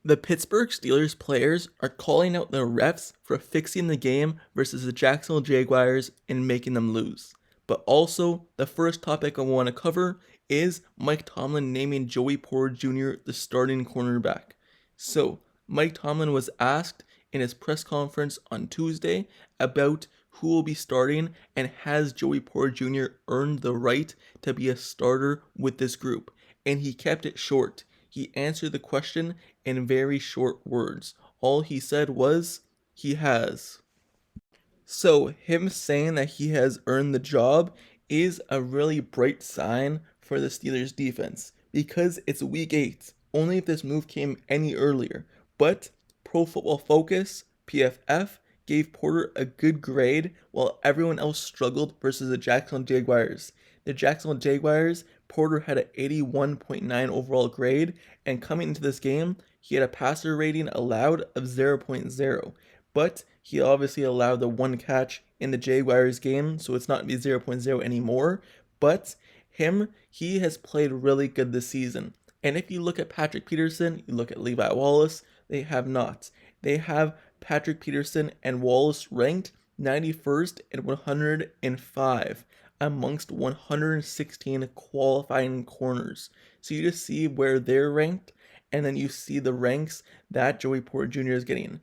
The Pittsburgh Steelers players are calling out the refs for fixing the game versus the Jacksonville Jaguars and making them lose. But also, the first topic I want to cover is Mike Tomlin naming Joey Porter Jr. the starting cornerback. So, Mike Tomlin was asked in his press conference on Tuesday about who will be starting and has Joey Porter Jr. earned the right to be a starter with this group. And he kept it short. He answered the question in very short words. All he said was, he has. So, him saying that he has earned the job is a really bright sign for the Steelers defense because it's week 8. Only if this move came any earlier. But Pro Football Focus, PFF, gave Porter a good grade while everyone else struggled versus the Jacksonville Jaguars. The Jacksonville Jaguars, Porter had an 81.9 overall grade, and coming into this game, he had a passer rating allowed of 0.0. But he obviously allowed the one catch in the Jaguars game, so it's not 0.0 anymore. But he has played really good this season. And if you look at Patrick Peterson, you look at Levi Wallace, they have not. They have Patrick Peterson and Wallace ranked 91st and 105 amongst 116 qualifying corners. So you just see where they're ranked, and then you see the ranks that Joey Porter Jr. is getting.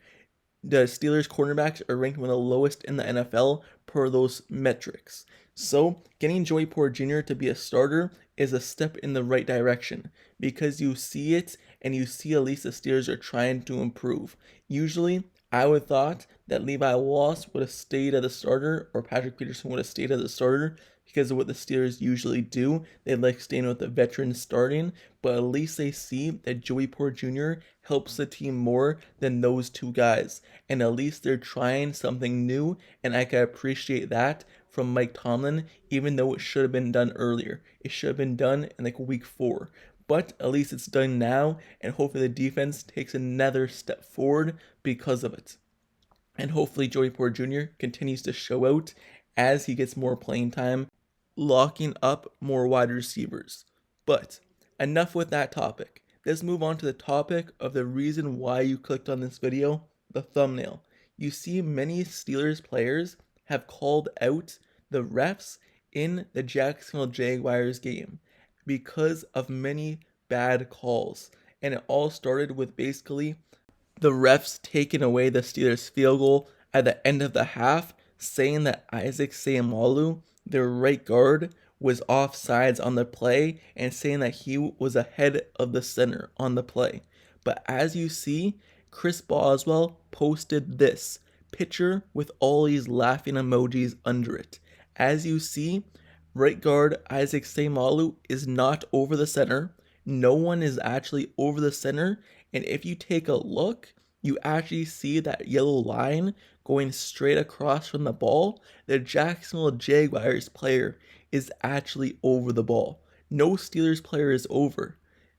The Steelers cornerbacks are ranked one of the lowest in the NFL per those metrics. So getting Joey Porter Jr. to be a starter is a step in the right direction because you see it and you see at least the Steelers are trying to improve. Usually, I would thought that Levi Wallace would have stayed as the starter or Patrick Peterson would have stayed as the starter because of what the Steelers usually do. They like staying with the veterans starting, but at least they see that Joey Porter Jr. helps the team more than those two guys. And at least they're trying something new, and I can appreciate that from Mike Tomlin, even though it should have been done earlier. It should have been done in like week 4. But at least it's done now, and hopefully the defense takes another step forward because of it. And hopefully Joey Porter Jr. continues to show out as he gets more playing time, locking up more wide receivers. But enough with that topic. Let's move on to the topic of the reason why you clicked on this video, the thumbnail. You see many Steelers players have called out the refs in the Jacksonville Jaguars game because of many bad calls. And it all started with basically the refs taking away the Steelers field goal at the end of the half, saying that Isaac Seumalo, their right guard, was offsides on the play and saying that he was ahead of the center on the play. But as you see, Chris Boswell posted this picture with all these laughing emojis under it. As you see, right guard Isaac Seumalo is not over the center. No one is actually over the center. And if you take a look, you actually see that yellow line going straight across from the ball. The Jacksonville Jaguars player is actually over the ball. No Steelers player is over.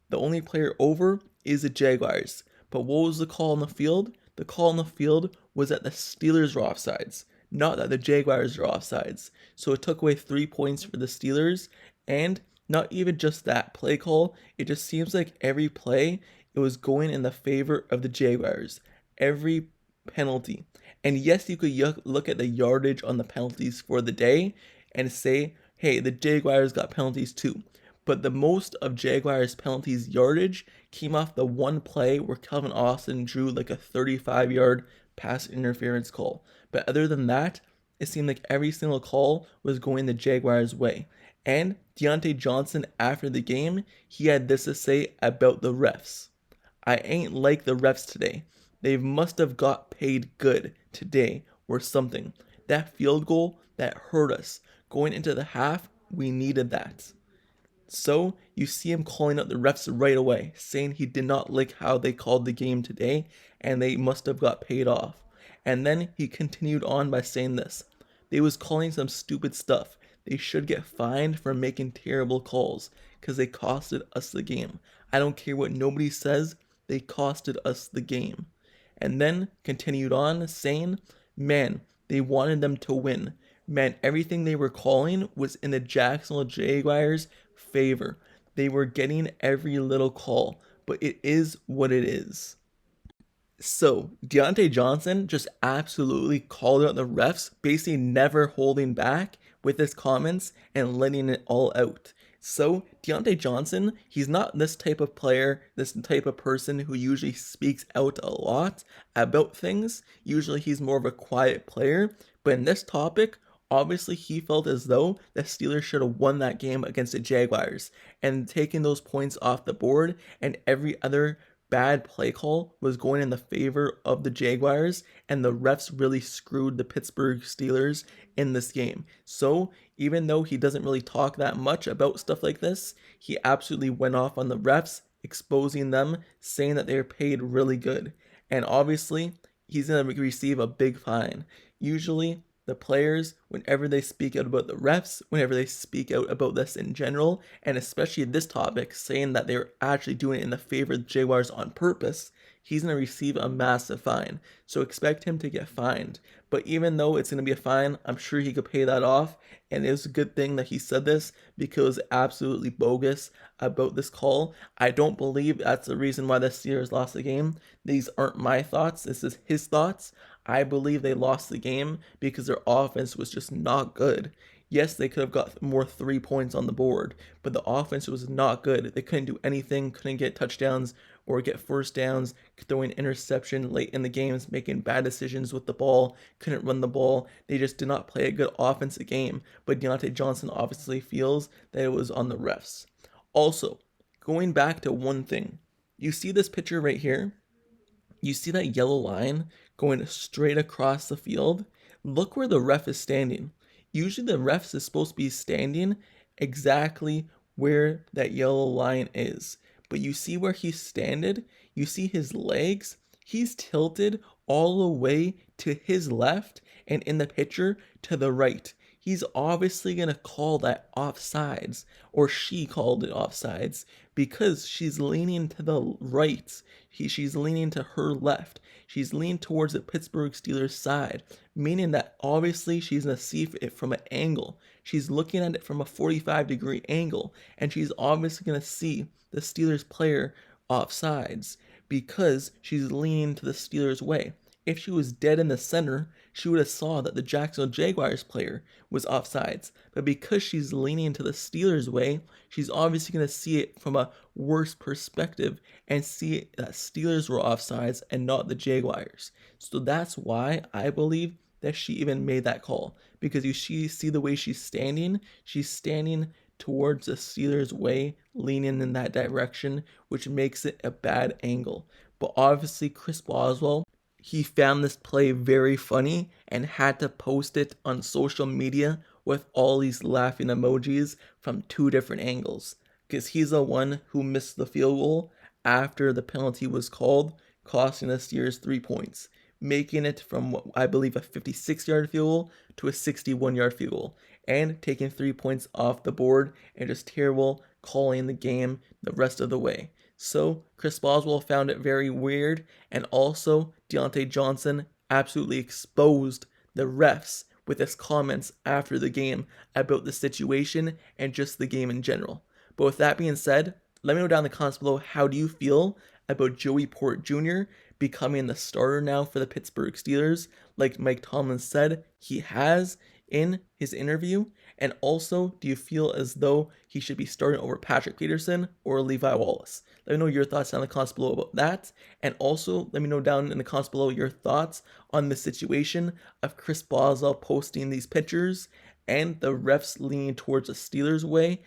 The only player over is the Jaguars. But what was the call on the field? The call on the field was that the Steelers were offsides, not that the Jaguars are offsides. So it took away 3 points for the Steelers, and not even just that play call. It just seems like every play, it was going in the favor of the Jaguars. Every penalty. And yes, you could look at the yardage on the penalties for the day and say, hey, the Jaguars got penalties too. But the most of Jaguars' penalties yardage came off the one play where Calvin Austin drew like a 35-yard pass interference call. But other than that, it seemed like every single call was going the Jaguars' way. And Deontay Johnson, after the game, he had this to say about the refs. I ain't like the refs today. They must have got paid good today or something. That field goal, that hurt us. Going into the half, we needed that. So you see him calling out the refs right away, saying he did not like how they called the game today and they must have got paid off. And then he continued on by saying this. They was calling some stupid stuff. They should get fined for making terrible calls because they costed us the game. I don't care what nobody says, they costed us the game. And then continued on saying, man, they wanted them to win. Man, everything they were calling was in the Jacksonville Jaguars' favor. They were getting every little call, but it is what it is. So, Deontay Johnson just absolutely called out the refs, basically never holding back with his comments and letting it all out. So, Deontay Johnson, he's not this type of player, this type of person who usually speaks out a lot about things. Usually, he's more of a quiet player. But in this topic, obviously, he felt as though the Steelers should have won that game against the Jaguars and taken those points off the board, and every other bad play call was going in the favor of the Jaguars, and the refs really screwed the Pittsburgh Steelers in this game. So, even though he doesn't really talk that much about stuff like this, he absolutely went off on the refs, exposing them, saying that they are paid really good. And obviously, he's going to receive a big fine. Usually, the players, whenever they speak out about the refs, whenever they speak out about this in general, and especially this topic, saying that they're actually doing it in the favor of the Jaguars on purpose, he's going to receive a massive fine. So expect him to get fined. But even though it's going to be a fine, I'm sure he could pay that off. And it was a good thing that he said this, because absolutely bogus about this call. I don't believe that's the reason why the Steelers lost the game. These aren't my thoughts. This is his thoughts. I believe they lost the game because their offense was just not good. Yes, they could have got more 3 points on the board, but the offense was not good. They couldn't do anything, couldn't get touchdowns or get first downs, throwing interception late in the games, making bad decisions with the ball, couldn't run the ball. They just did not play a good offensive game. But Deontay Johnson obviously feels that it was on the refs. Also, going back to one thing, you see this picture right here? You see that yellow line going straight across the field? Look where the ref is standing. Usually the ref is supposed to be standing exactly where that yellow line is. But you see where he's standing? You see his legs? He's tilted all the way to his left, and in the picture to the right. He's obviously going to call that offsides, or she called it offsides, because she's leaning to the right. She's leaning to her left. She's leaning towards the Pittsburgh Steelers side, meaning that obviously she's going to see it from an angle. She's looking at it from a 45-degree angle, and she's obviously going to see the Steelers player offsides because she's leaning to the Steelers way. If she was dead in the center, she would have saw that the Jacksonville Jaguars player was offsides. But because she's leaning to the Steelers way, she's obviously going to see it from a worse perspective and see that Steelers were offsides and not the Jaguars. So that's why I believe that she even made that call. Because you see the way she's standing towards the Steelers way, leaning in that direction, which makes it a bad angle. But obviously Chris Boswell, he found this play very funny and had to post it on social media with all these laughing emojis from 2 different angles. Because he's the one who missed the field goal after the penalty was called, costing the Steelers 3 points, making it from what I believe a 56-yard field goal to a 61-yard field goal, and taking 3 points off the board and just terrible calling the game the rest of the way. So Chris Boswell found it very weird, and also Deontay Johnson absolutely exposed the refs with his comments after the game about the situation and just the game in general. But with that being said, let me know down in the comments below, how do you feel about Joey Porter Jr. becoming the starter now for the Pittsburgh Steelers, like Mike Tomlin said he has in his interview? And also, do you feel as though he should be starting over Patrick Peterson or Levi Wallace? Let me know your thoughts down in the comments below about that. And also, let me know down in the comments below your thoughts on the situation of Chris Boswell posting these pictures and the refs leaning towards the Steelers way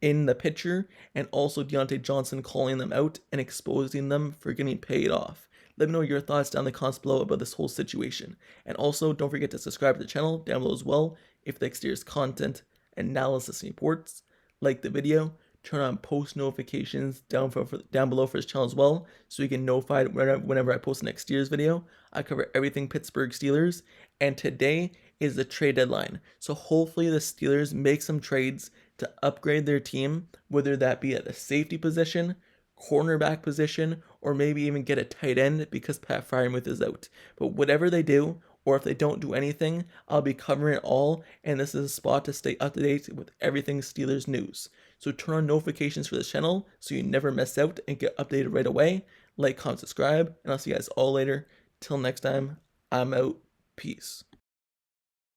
in the picture, and also Deontay Johnson calling them out and exposing them for getting paid off. Let me know your thoughts down in the comments below about this whole situation. And also, don't forget to subscribe to the channel down below as well if the exteriors content, analysis, and reports. Like the video, turn on post notifications down below for this channel as well, so you get notified whenever I post an exteriors video. I cover everything Pittsburgh Steelers, and today is the trade deadline. So hopefully the Steelers make some trades to upgrade their team, whether that be at the safety position, cornerback position, or maybe even get a tight end because Pat Freiermuth is out. But whatever they do, or if they don't do anything, I'll be covering it all, and this is a spot to stay up to date with everything Steelers news. So turn on notifications for this channel so you never miss out and get updated right away. like, comment, subscribe, and I'll see you guys all later. Till next time, I'm out. Peace.